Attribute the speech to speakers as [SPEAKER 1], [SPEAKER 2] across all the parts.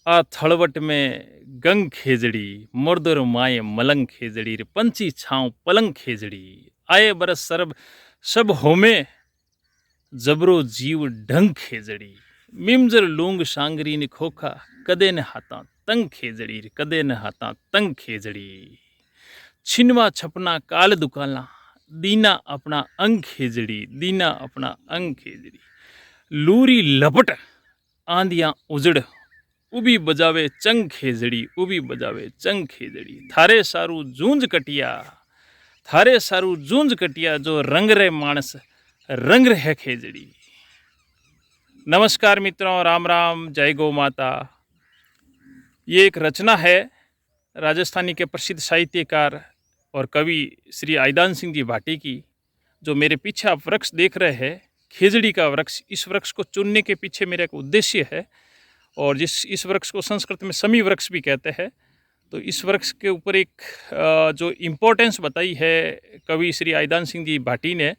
[SPEAKER 1] आ थड़वट में गंग खेजड़ी, मुर्दर माए मलंग खेजड़ी रे पंची छाँव पलंग खेजड़ी। आए बरस सरब सब होमे जबरो जीव ढंग खेजड़ी। मिमजर लूंग सांगरी ने खोखा कदे न हाथा तंग खेजड़ी रे कदे न हाथा तंग खेजड़ी। छिनवा छपना काल दुकाला दीना अपना अंग खेजड़ी दीना अपना अंग खेजड़ी। लूरी लपट आंधियां उजड़ उबी बजावे चंग खेजड़ी उबी बजावे चंग खेजड़ी। थारे सारू जूंज कटिया थारे सारू जूंज कटिया जो रंग रे मानस रंग रहे खेजड़ी। नमस्कार मित्रों, राम राम, जय गौ माता। ये एक रचना है राजस्थानी के प्रसिद्ध साहित्यकार और कवि श्री आइदान सिंह जी भाटी की। जो मेरे पीछे आप वृक्ष देख रहे हैं, खेजड़ी का वृक्ष, इस वृक्ष को चुनने के पीछे मेरा एक उद्देश्य है। और इस वृक्ष को संस्कृत में समी वृक्ष भी कहते हैं। तो इस वृक्ष के ऊपर एक जो इम्पोर्टेंस बताई है कवि श्री आइदान सिंह जी भाटी ने,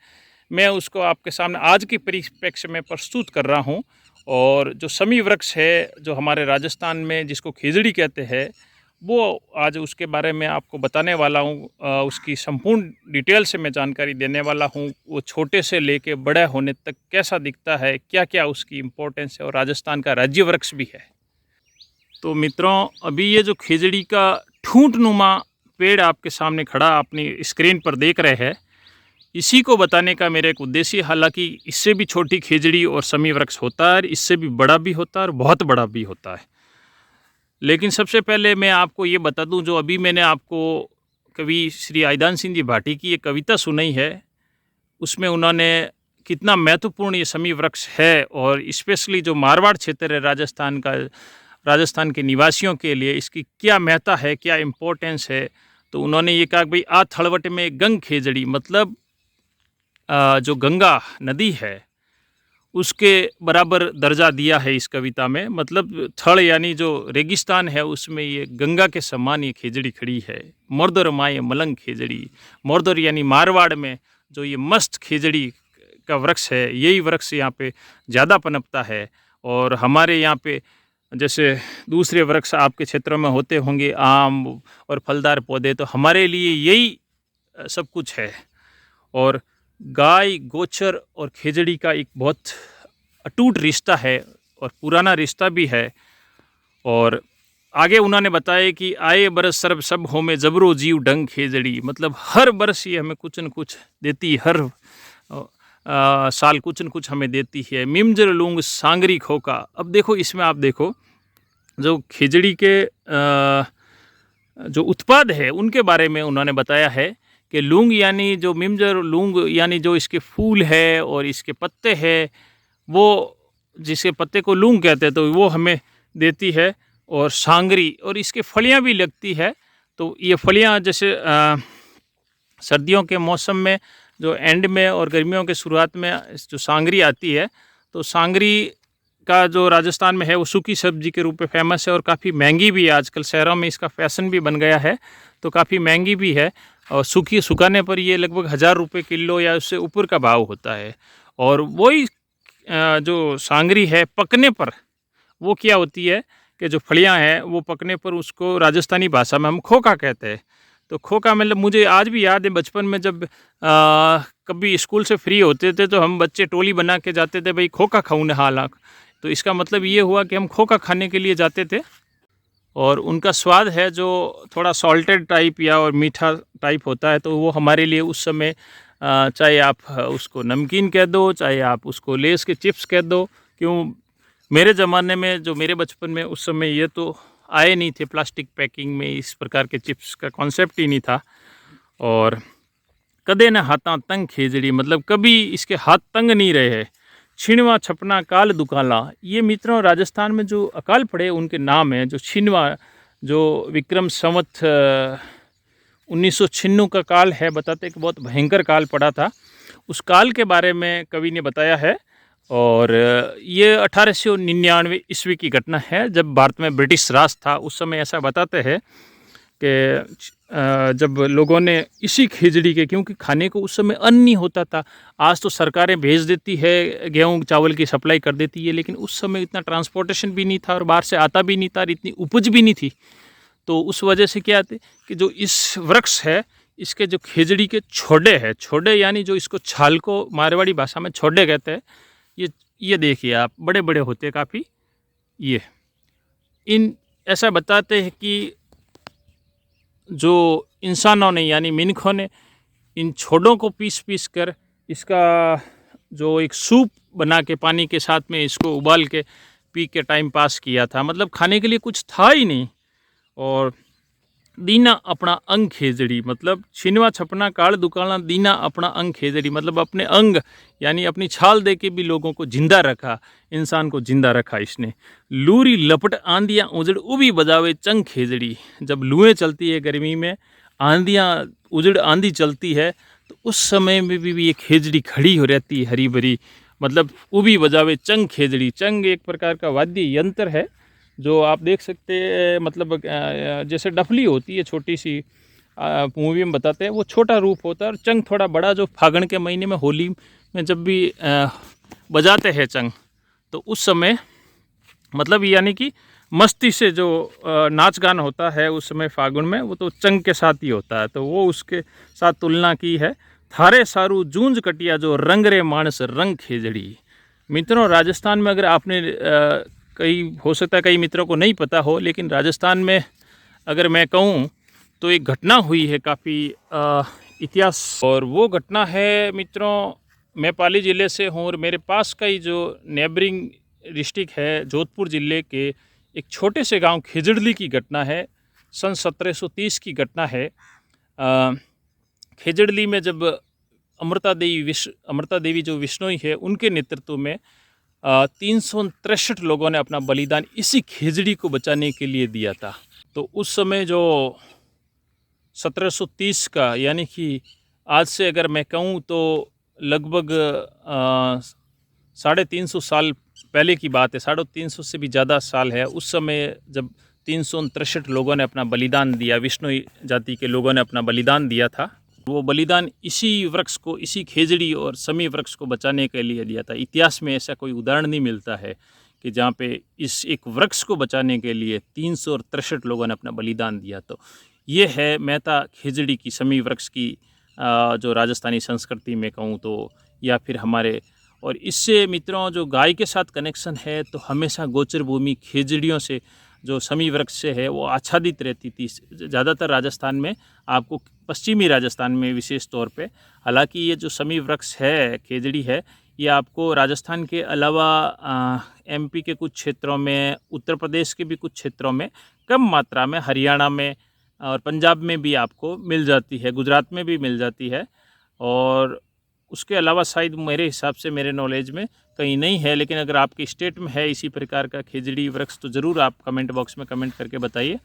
[SPEAKER 1] मैं उसको आपके सामने आज के परिप्रेक्ष्य में प्रस्तुत कर रहा हूँ। और जो समी वृक्ष है जो हमारे राजस्थान में जिसको खेजड़ी कहते हैं, वो आज उसके बारे में आपको बताने वाला हूँ। उसकी संपूर्ण डिटेल से मैं जानकारी देने वाला हूँ। वो छोटे से लेके बड़े होने तक कैसा दिखता है, क्या क्या उसकी इम्पोर्टेंस है, और राजस्थान का राज्य वृक्ष भी है। तो मित्रों, अभी ये जो खेजड़ी का ठूंठ-नुमा पेड़ आपके सामने खड़ा अपनी स्क्रीन पर देख रहे हैं, इसी को बताने का मेरा एक उद्देश्य। हालांकि इससे भी छोटी खेजड़ी और समी वृक्ष होता है, इससे भी बड़ा भी होता है और बहुत बड़ा भी होता है। लेकिन सबसे पहले मैं आपको ये बता दूं, जो अभी मैंने आपको कवि श्री आइदान सिंह जी भाटी की एक कविता सुनाई है, उसमें उन्होंने कितना महत्वपूर्ण ये समी वृक्ष है और स्पेशली जो मारवाड़ क्षेत्र है राजस्थान का, राजस्थान के निवासियों के लिए इसकी क्या महत्ता है, क्या इम्पोर्टेंस है। तो उन्होंने ये कहा कि भाई आ थड़वट में गंग खेजड़ी, मतलब जो गंगा नदी है उसके बराबर दर्जा दिया है इस कविता में। मतलब थड़ यानी जो रेगिस्तान है उसमें ये गंगा के समान ये खेजड़ी खड़ी है। मुर्दर माए मलंग खेजड़ी, मुर्दर यानी मारवाड़ में जो ये मस्त खेजड़ी का वृक्ष है, यही वृक्ष यहाँ पे ज़्यादा पनपता है। और हमारे यहाँ पे जैसे दूसरे वृक्ष आपके क्षेत्रों में होते होंगे आम और फलदार पौधे, तो हमारे लिए यही सब कुछ है। और गाय, गोचर और खेजड़ी का एक बहुत अटूट रिश्ता है और पुराना रिश्ता भी है। और आगे उन्होंने बताया कि आए बरस सरब सब हो में जबरो जीव ढंग खेजड़ी, मतलब हर बरस ये हमें कुछ न कुछ देती, हर साल कुछ न कुछ हमें देती है। मिमजर लूंग सांगरी खोका। अब देखो इसमें आप देखो जो खेजड़ी के जो उत्पाद है उनके बारे में उन्होंने बताया है कि लूंग यानी जो मिमजर लूंग यानी जो इसके फूल है और इसके पत्ते हैं, वो जिसके पत्ते को लूंग कहते हैं, तो वो हमें देती है। और सांगरी, और इसके फलियां भी लगती है। तो ये फलियां जैसे सर्दियों के मौसम में जो एंड में और गर्मियों के शुरुआत में जो सांगरी आती है, तो सांगरी का जो राजस्थान में है वो सूखी सब्जी के रूप में फेमस है और काफ़ी महंगी भी है। आजकल शहरों में इसका फैशन भी बन गया है, तो काफ़ी महंगी भी है। और सुखाने पर ये लगभग 1000 रुपये किलो या उससे ऊपर का भाव होता है। और वही जो सांगरी है पकने पर वो क्या होती है कि जो फलियां हैं वो पकने पर उसको राजस्थानी भाषा में हम खोखा कहते हैं। तो खोखा मतलब मुझे आज भी याद है, बचपन में जब कभी स्कूल से फ्री होते थे तो हम बच्चे टोली बना के जाते थे, भाई खोखा खाऊं हालांक। तो इसका मतलब ये हुआ कि हम खोखा खाने के लिए जाते थे। और उनका स्वाद है जो थोड़ा सॉल्टेड टाइप या और मीठा टाइप होता है, तो वो हमारे लिए उस समय चाहे आप उसको नमकीन कह दो, चाहे आप उसको लेस के चिप्स कह दो। क्यों, मेरे ज़माने में जो मेरे बचपन में उस समय ये तो आए नहीं थे, प्लास्टिक पैकिंग में इस प्रकार के चिप्स का कॉन्सेप्ट ही नहीं था। और कदे न हाथा तंग खेजड़ी, मतलब कभी इसके हाथ तंग नहीं रहे। छिनवा छपना काल दुकाला, ये मित्रों राजस्थान में जो अकाल पड़े उनके नाम है। जो छिनवा जो विक्रम संवत 1996 का काल है, बताते कि बहुत भयंकर काल पड़ा था। उस काल के बारे में कवि ने बताया है। और ये 1899 ईस्वी की घटना है, जब भारत में ब्रिटिश राज था। उस समय ऐसा बताते हैं कि जब लोगों ने इसी खिचड़ी के, क्योंकि खाने को उस समय अन्न नहीं होता था। आज तो सरकारें भेज देती है, गेहूँ चावल की सप्लाई कर देती है, लेकिन उस समय इतना ट्रांसपोर्टेशन भी नहीं था और बाहर से आता भी नहीं था और इतनी उपज भी नहीं थी। तो उस वजह से क्या थे कि जो इस वृक्ष है, इसके जो खिचड़ी के छोड़े हैं, छोड़े यानी जो इसको छाल को मारवाड़ी भाषा में छोड़े कहते हैं। ये देखिए आप, बड़े बड़े होते हैं काफ़ी। ये इन ऐसा बताते हैं कि जो इंसानों ने यानी मिनखों ने इन छोड़ों को पीस पीस कर इसका जो एक सूप बना के पानी के साथ में इसको उबाल के पी के टाइम पास किया था। मतलब खाने के लिए कुछ था ही नहीं। और दीना अपना अंग खेजड़ी, मतलब छिनवा छपना काल दुकाना, दीना अपना अंग खेजड़ी, मतलब अपने अंग यानी अपनी छाल दे के भी लोगों को जिंदा रखा, इंसान को जिंदा रखा इसने। लूरी लपट आंधियाँ उजड़ उभी बजावे चंग खेजड़ी। जब लुएँ चलती है गर्मी में, आंधियाँ उजड़ आंधी चलती है, तो उस समय में भी ये खेजड़ी खड़ी हो रहती है हरी भरी, मतलब उभी बजावे चंग खेजड़ी। चंग एक प्रकार का वाद्य यंत्र है जो आप देख सकते हैं, मतलब जैसे डफली होती है छोटी सी, मूवी में बताते हैं, वो छोटा रूप होता है। और चंग थोड़ा बड़ा, जो फागण के महीने में होली में जब भी बजाते हैं चंग, तो उस समय मतलब यानी कि मस्ती से जो नाच गान होता है उस समय फागुन में, वो तो चंग के साथ ही होता है। तो वो उसके साथ तुलना की है। थारे सारू जूंज कटिया जो रंग रे मानस रंग खेजड़ी। मित्रों, राजस्थान में अगर आपने कई हो सकता है कई मित्रों को नहीं पता हो, लेकिन राजस्थान में अगर मैं कहूँ तो एक घटना हुई है काफ़ी इतिहास। और वो घटना है मित्रों, मैं पाली ज़िले से हूँ और मेरे पास का ही जो नेबरिंग डिस्ट्रिक्ट है जोधपुर ज़िले के एक छोटे से गांव खेजड़ली की घटना है। सन 1730 की घटना है। खेजड़ली में जब अमृता देवी जो विश्नोई है, उनके नेतृत्व में 363 लोगों ने अपना बलिदान इसी खेजड़ी को बचाने के लिए दिया था। तो उस समय जो 1730 का, यानी कि आज से अगर मैं कहूँ तो लगभग 350 साल पहले की बात है, 350 से भी ज़्यादा साल है। उस समय जब 363 लोगों ने अपना बलिदान दिया, विष्णु जाति के लोगों ने अपना बलिदान दिया था, वो बलिदान इसी वृक्ष को, इसी खेजड़ी और समी वृक्ष को बचाने के लिए दिया था। इतिहास में ऐसा कोई उदाहरण नहीं मिलता है कि जहाँ पे इस एक वृक्ष को बचाने के लिए 363 लोगों ने अपना बलिदान दिया। तो ये है मेहता खेजड़ी की, समी वृक्ष की जो राजस्थानी संस्कृति में कहूँ तो, या फिर हमारे। और इससे मित्रों जो गाय के साथ कनेक्शन है, तो हमेशा गोचर भूमि खेजड़ियों से, जो समी वृक्ष से है, वो आच्छादित रहती थी। ज़्यादातर राजस्थान में, आपको पश्चिमी राजस्थान में विशेष तौर पे, हालांकि ये जो समी वृक्ष है, खेजड़ी है, ये आपको राजस्थान के अलावा एमपी के कुछ क्षेत्रों में, उत्तर प्रदेश के भी कुछ क्षेत्रों में कम मात्रा में, हरियाणा में और पंजाब में भी आपको मिल जाती है, गुजरात में भी मिल जाती है। और उसके अलावा शायद मेरे हिसाब से, मेरे नॉलेज में कहीं नहीं है, लेकिन अगर आपके स्टेट में है इसी प्रकार का खेजड़ी वृक्ष, तो ज़रूर आप कमेंट बॉक्स में कमेंट करके बताइए।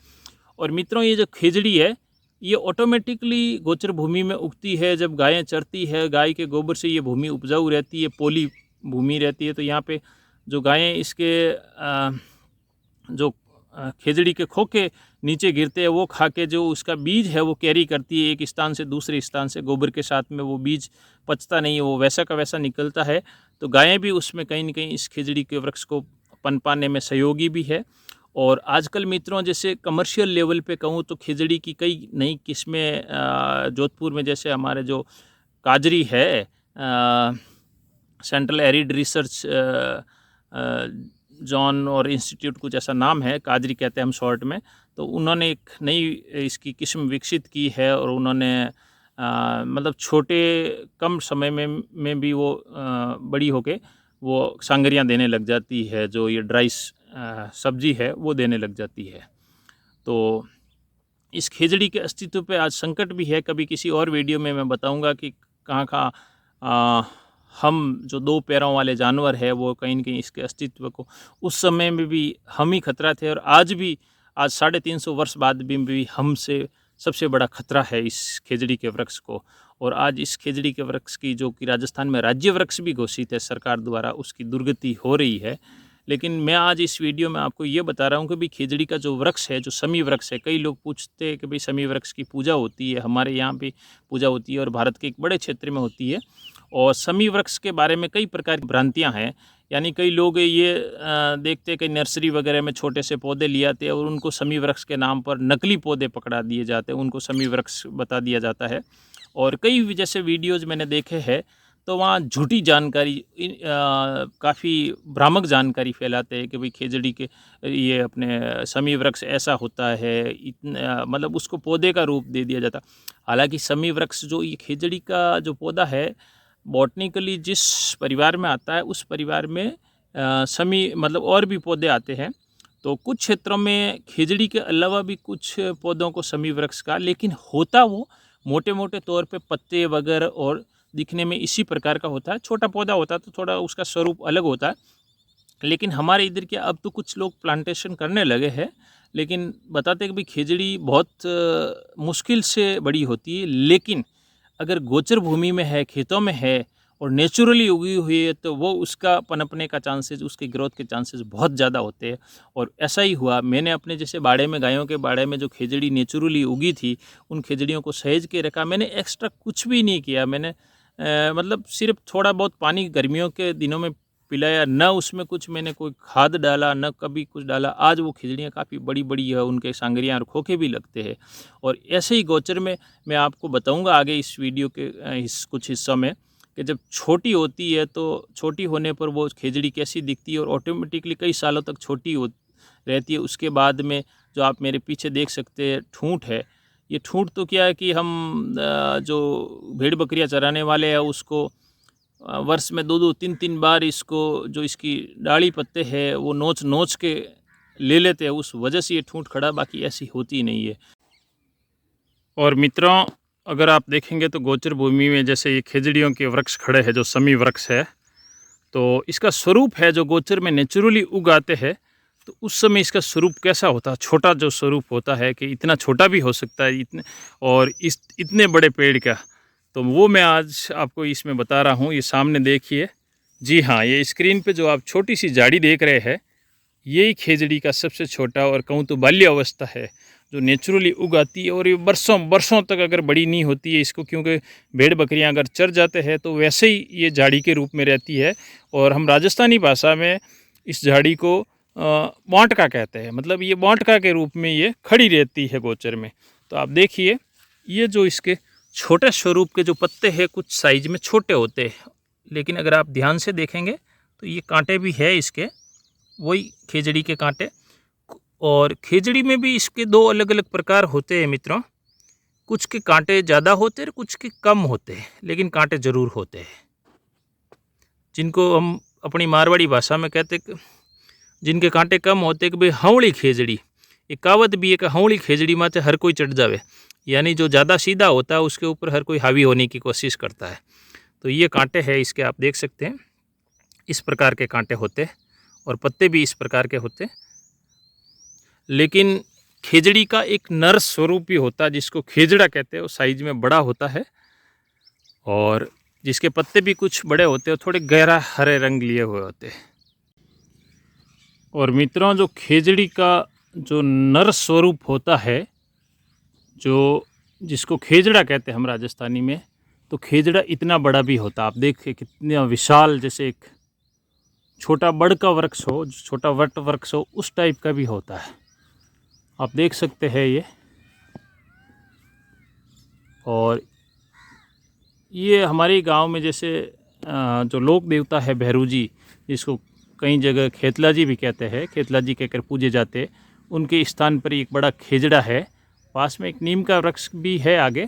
[SPEAKER 1] और मित्रों, ये जो खेजड़ी है, ये ऑटोमेटिकली गोचर भूमि में उगती है। जब गायें चरती है, गाय के गोबर से ये भूमि उपजाऊ रहती है, पोली भूमि रहती है। तो यहाँ पे जो गायें इसके जो खेजड़ी के खोखे नीचे गिरते हैं, वो खा के जो उसका बीज है वो कैरी करती है एक स्थान से दूसरे स्थान से। गोबर के साथ में वो बीज पचता नहीं है, वो वैसा का वैसा निकलता है। तो गायें भी उसमें कहीं न कहीं इस खेजड़ी के वृक्ष को पनपाने में सहयोगी भी है। और आजकल मित्रों, जैसे कमर्शियल लेवल पे कहूँ तो खेजड़ी की कई नई किस्में जोधपुर में, जैसे हमारे जो काजरी है, सेंट्रल एरिड रिसर्च जॉन और इंस्टीट्यूट, कुछ ऐसा नाम है, काजरी कहते हैं हम शॉर्ट में। तो उन्होंने एक नई इसकी किस्म विकसित की है और उन्होंने मतलब छोटे कम समय में भी वो बड़ी होके वो सांगरियाँ देने लग जाती है, जो ये ड्राई सब्जी है वो देने लग जाती है। तो इस खेजड़ी के अस्तित्व पे आज संकट भी है। कभी किसी और वीडियो में मैं बताऊंगा कि कहाँ हम जो दो पैरों वाले जानवर है, वो कहीं न कहीं इसके अस्तित्व को, उस समय में भी हम ही खतरा थे और आज 350 वर्ष बाद भी हमसे सबसे बड़ा खतरा है इस खेजड़ी के वृक्ष को। और आज इस खेजड़ी के वृक्ष की, जो कि राजस्थान में राज्य वृक्ष भी घोषित है सरकार द्वारा, उसकी दुर्गति हो रही है। लेकिन मैं आज इस वीडियो में आपको ये बता रहा हूँ कि भाई खेजड़ी का जो वृक्ष है, जो समी वृक्ष है, कई लोग पूछते हैं कि भाई समी वृक्ष की पूजा होती है, हमारे यहाँ पे पूजा होती है और भारत के एक बड़े क्षेत्र में होती है। और समी वृक्ष के बारे में कई प्रकार की भ्रांतियाँ हैं, यानी कई लोग ये देखते कि नर्सरी वगैरह में छोटे से पौधे ले आते हैं और उनको समी वृक्ष के नाम पर नकली पौधे पकड़ा दिए जाते हैं, उनको समी वृक्ष बता दिया जाता है। और कई जैसे वीडियोज़ मैंने देखे हैं तो वहाँ झूठी जानकारी, काफ़ी भ्रामक जानकारी फैलाते हैं कि भाई खेजड़ी के ये अपने समी वृक्ष ऐसा होता है, इतना मतलब उसको पौधे का रूप दे दिया जाता। हालांकि समी वृक्ष जो ये खेजड़ी का जो पौधा है, बॉटनिकली जिस परिवार में आता है उस परिवार में समी मतलब और भी पौधे आते हैं। तो कुछ क्षेत्रों में खेजड़ी के अलावा भी कुछ पौधों को समी वृक्ष का, लेकिन होता वो मोटे मोटे तौर पे पत्ते वगैरह और दिखने में इसी प्रकार का होता है। छोटा पौधा होता है तो थोड़ा उसका स्वरूप अलग होता है। लेकिन हमारे इधर के अब तो कुछ लोग प्लांटेशन करने लगे हैं, लेकिन बताते हैं कि भाई खेजड़ी बहुत मुश्किल से बड़ी होती है, लेकिन अगर गोचर भूमि में है, खेतों में है और नेचुरली उगी हुई है तो वो उसका पनपने का चांसेस, उसके ग्रोथ के चांसेस बहुत ज़्यादा होते हैं। और ऐसा ही हुआ, मैंने अपने जैसे बाड़े में, गायों के बाड़े में जो खेजड़ी नेचुरली उगी थी, उन खेजड़ियों को सहेज के रखा। मैंने एक्स्ट्रा कुछ भी नहीं किया, मैंने मतलब सिर्फ थोड़ा बहुत पानी गर्मियों के दिनों में पिलाया, न उसमें कुछ मैंने कोई खाद डाला, न कभी कुछ डाला। आज वो खिचड़ियाँ काफ़ी बड़ी बड़ी है, उनके सांगरियाँ और खोखे भी लगते हैं। और ऐसे ही गोचर में मैं आपको बताऊंगा आगे इस वीडियो के कुछ हिस्सों में कि जब छोटी होती है तो छोटी होने पर वो खिचड़ी कैसी दिखती है और ऑटोमेटिकली कई सालों तक छोटी हो रहती है। उसके बाद में जो आप मेरे पीछे देख सकते हैं ठूंठ है, ये ठूंठ तो क्या है कि हम जो भेड़ बकरियां चराने वाले हैं उसको वर्ष में 2-2 3-3 बार इसको जो इसकी डाली पत्ते हैं वो नोच नोच के ले लेते हैं, उस वजह से ये ठूंठ खड़ा, बाकी ऐसी होती नहीं है। और मित्रों, अगर आप देखेंगे तो गोचर भूमि में जैसे ये खेजड़ियों के वृक्ष खड़े हैं, जो समी वृक्ष है, तो इसका स्वरूप है जो गोचर में नेचुरली उग आते हैं, तो उस समय इसका स्वरूप कैसा होता है, छोटा जो स्वरूप होता है कि इतना छोटा भी हो सकता है इतने, और इतने बड़े पेड़ का, तो वो मैं आज आपको इसमें बता रहा हूँ। ये सामने देखिए, जी हाँ, ये स्क्रीन पे जो आप छोटी सी झाड़ी देख रहे हैं, यही खेजड़ी का सबसे छोटा और कहूँ तो बाल्य अवस्था है, जो नेचुरली उग आती है। और ये बरसों बरसों तक अगर बड़ी नहीं होती है इसको, क्योंकि भेड़ बकरियां अगर चर जाते हैं तो वैसे ही ये झाड़ी के रूप में रहती है। और हम राजस्थानी भाषा में इस झाड़ी को बांटका कहते हैं, मतलब ये बांटका के रूप में ये खड़ी रहती है गोचर में। तो आप देखिए, ये जो इसके छोटे स्वरूप के जो पत्ते हैं कुछ साइज में छोटे होते हैं, लेकिन अगर आप ध्यान से देखेंगे तो ये कांटे भी है इसके, वही खेजड़ी के कांटे। और खेजड़ी में भी इसके 2 अलग अलग प्रकार होते हैं मित्रों, कुछ के कांटे ज़्यादा होते हैं, कुछ के कम होते हैं, लेकिन कांटे ज़रूर होते हैं। जिनको हम अपनी मारवाड़ी भाषा में कहते हैं, जिनके कांटे कम होते हैं कि भाई हौली खेजड़ी, एक कहावत भी है कि हौली खेजड़ी माथे हर कोई चढ़ जावे, यानी जो ज़्यादा सीधा होता है उसके ऊपर हर कोई हावी होने की कोशिश करता है। तो ये कांटे हैं इसके, आप देख सकते हैं इस प्रकार के कांटे होते हैं और पत्ते भी इस प्रकार के होते हैं। लेकिन खेजड़ी का एक नर स्वरूप भी होता है जिसको खेजड़ा कहते हैं, वो साइज में बड़ा होता है और जिसके पत्ते भी कुछ बड़े होते हैं, थोड़े गहरा हरे रंग लिए हुए होते हैं। और मित्रों, जो खेजड़ी का जो नर स्वरूप होता है, जो जिसको खेजड़ा कहते हैं हम राजस्थानी में, तो खेजड़ा इतना बड़ा भी होता है। आप देखिए कितना विशाल, जैसे एक छोटा बड़ का वृक्ष हो, छोटा वट वृक्ष हो, उस टाइप का भी होता है। आप देख सकते हैं ये। और ये हमारे गांव में जैसे जो लोक देवता है भैरू जी, जिसको कई जगह खेतला जी भी कहते हैं, खेतला जी कहकर पूजे जाते हैं, उनके स्थान पर एक बड़ा खेजड़ा है। पास में एक नीम का वृक्ष भी है आगे,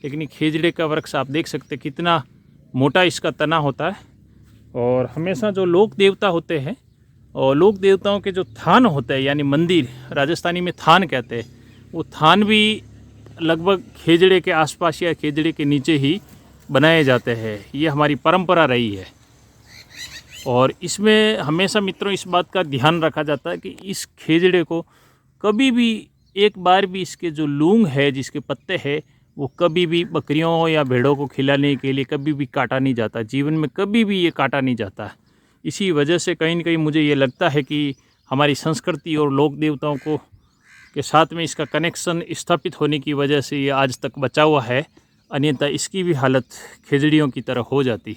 [SPEAKER 1] लेकिन खेजड़े का वृक्ष आप देख सकते हैं कितना मोटा इसका तना होता है। और हमेशा जो लोक देवता होते हैं और लोक देवताओं के जो थान होते हैं, यानी मंदिर, राजस्थानी में थान कहते हैं, वो थान भी लगभग खेजड़े के आसपास या खेजड़े के नीचे ही बनाए जाते हैं। ये हमारी परंपरा रही है। और इसमें हमेशा मित्रों इस बात का ध्यान रखा जाता है कि इस खेजड़े को कभी भी, एक बार भी इसके जो लूंग है, जिसके पत्ते हैं, वो कभी भी बकरियों या भेड़ों को खिलाने के लिए कभी भी काटा नहीं जाता। जीवन में कभी भी ये काटा नहीं जाता, इसी वजह से कहीं न कहीं मुझे ये लगता है कि हमारी संस्कृति और लोक देवताओं को के साथ में इसका कनेक्शन स्थापित होने की वजह से ये आज तक बचा हुआ है, अन्यथा इसकी भी हालत खेजड़ियों की तरह हो जाती।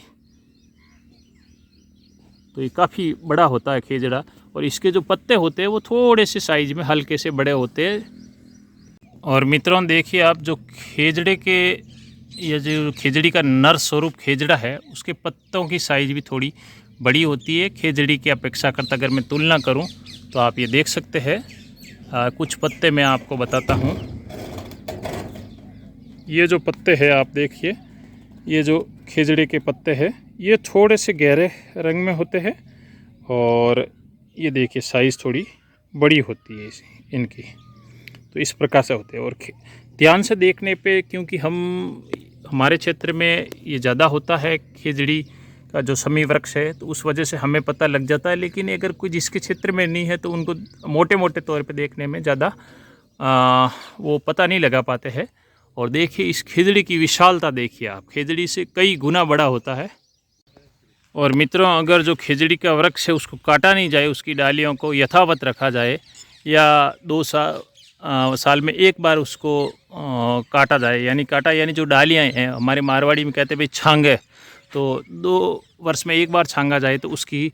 [SPEAKER 1] तो ये काफ़ी बड़ा होता है खेजड़ा, और इसके जो पत्ते होते हैं वो थोड़े से साइज़ में हल्के से बड़े होते हैं। और मित्रों देखिए आप, जो खेजड़े के, ये जो खेजड़ी का नर स्वरूप खेजड़ा है उसके पत्तों की साइज़ भी थोड़ी बड़ी होती है खेजड़ी की अपेक्षा करता। अगर मैं तुलना करूं तो आप ये देख सकते हैं। कुछ पत्ते मैं आपको बताता हूं। ये जो पत्ते हैं आप देखिए, ये जो खेजड़े के पत्ते हैं ये थोड़े से गहरे रंग में होते हैं, और ये देखिए साइज़ थोड़ी बड़ी होती है इनकी। तो इस प्रकार से होते हैं। और ध्यान से देखने पे, क्योंकि हमारे क्षेत्र में ये ज़्यादा होता है खेजड़ी का जो समी वृक्ष है, तो उस वजह से हमें पता लग जाता है। लेकिन अगर कोई जिसके क्षेत्र में नहीं है तो उनको मोटे मोटे तौर पे देखने में ज़्यादा वो पता नहीं लगा पाते हैं। और देखिए इस खेजड़ी की विशालता देखिए आप, खेजड़ी से कई गुना बड़ा होता है। और मित्रों, अगर जो खेजड़ी का वृक्ष है उसको काटा नहीं जाए, उसकी डालियों को यथावत रखा जाए, या 2 साल में एक बार उसको काटा जाए, यानी जो डालियाँ हैं, हमारे मारवाड़ी में कहते हैं भाई छांगे, तो 2 वर्ष में एक बार छांगा जाए तो उसकी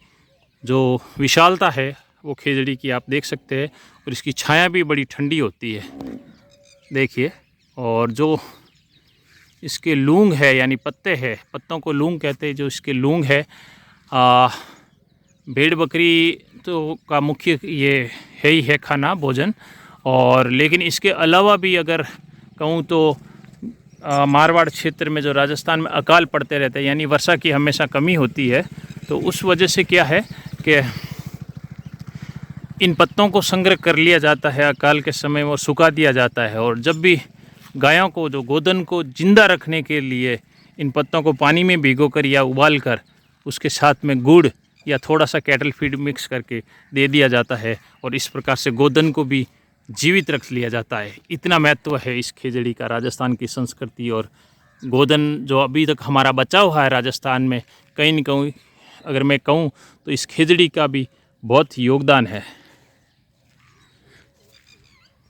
[SPEAKER 1] जो विशालता है वो खेजड़ी की आप देख सकते हैं। और इसकी छाया भी बड़ी ठंडी होती है देखिए। और जो इसके लूंग है, यानी पत्ते हैं, पत्तों को लूंग कहते हैं, जो इसके लूंग है, भेड़ बकरी तो का मुख्य ये है ही है खाना, भोजन। और लेकिन इसके अलावा भी अगर कहूँ तो मारवाड़ क्षेत्र में, जो राजस्थान में अकाल पड़ते रहते हैं, यानी वर्षा की हमेशा कमी होती है, तो उस वजह से क्या है कि इन पत्तों को संग्रह कर लिया जाता है अकाल के समय, और सुखा दिया जाता है। और जब भी गायों को, जो गोधन को जिंदा रखने के लिए इन पत्तों को पानी में भिगोकर या उबाल कर उसके साथ में गुड़ या थोड़ा सा कैटल फीड मिक्स करके दे दिया जाता है, और इस प्रकार से गोधन को भी जीवित रख लिया जाता है। इतना महत्व है इस खेजड़ी का राजस्थान की संस्कृति और गोधन जो अभी तक हमारा बचा हुआ है राजस्थान में, कहीं न कहीं अगर मैं कहूँ तो इस खेजड़ी का भी बहुत योगदान है।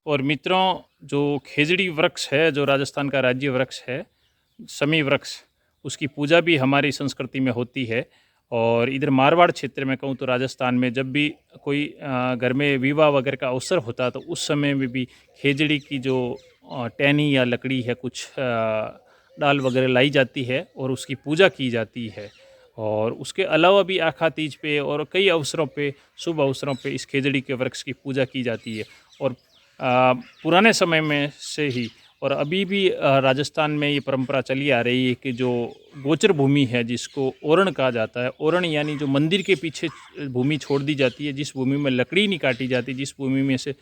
[SPEAKER 1] और मित्रों, जो खेजड़ी वृक्ष है, जो राजस्थान का राज्य वृक्ष है, समी वृक्ष, उसकी पूजा भी हमारी संस्कृति में होती है। और इधर मारवाड़ क्षेत्र में कहूँ तो राजस्थान में जब भी कोई घर में विवाह वगैरह का अवसर होता है तो उस समय में भी खेजड़ी की जो टहनी या लकड़ी है, कुछ डाल वगैरह लाई जाती है और उसकी पूजा की जाती है। और उसके अलावा भी आखा तीज पे और कई अवसरों पे, शुभ अवसरों पे इस खेजड़ी के वृक्ष की पूजा की जाती है। और पुराने समय में से ही और अभी भी राजस्थान में ये परंपरा चली आ रही है कि जो गोचर भूमि है, जिसको ओरण कहा जाता है, ओरण यानी जो मंदिर के पीछे भूमि छोड़ दी जाती है, जिस भूमि में लकड़ी नहीं काटी जाती, जिस भूमि में से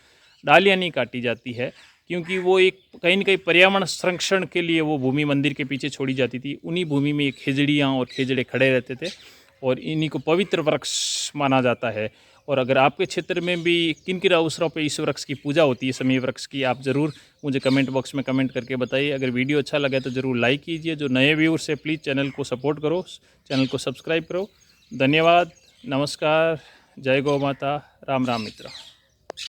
[SPEAKER 1] डालियाँ नहीं काटी जाती है, क्योंकि वो एक कहीं न कहीं पर्यावरण संरक्षण के लिए वो भूमि मंदिर के पीछे छोड़ी जाती थी। उन्हीं भूमि में खेजड़ियाँ और खेजड़े खड़े रहते थे और इन्हीं को पवित्र वृक्ष माना जाता है। और अगर आपके क्षेत्र में भी किन किन अवसरों पे इस वृक्ष की पूजा होती है, समी वृक्ष की, आप ज़रूर मुझे कमेंट बॉक्स में कमेंट करके बताइए। अगर वीडियो अच्छा लगे तो ज़रूर लाइक कीजिए। जो नए व्यूअर्स है प्लीज़ चैनल को सपोर्ट करो, चैनल को सब्सक्राइब करो। धन्यवाद, नमस्कार, जय गौ माता, राम राम मित्र।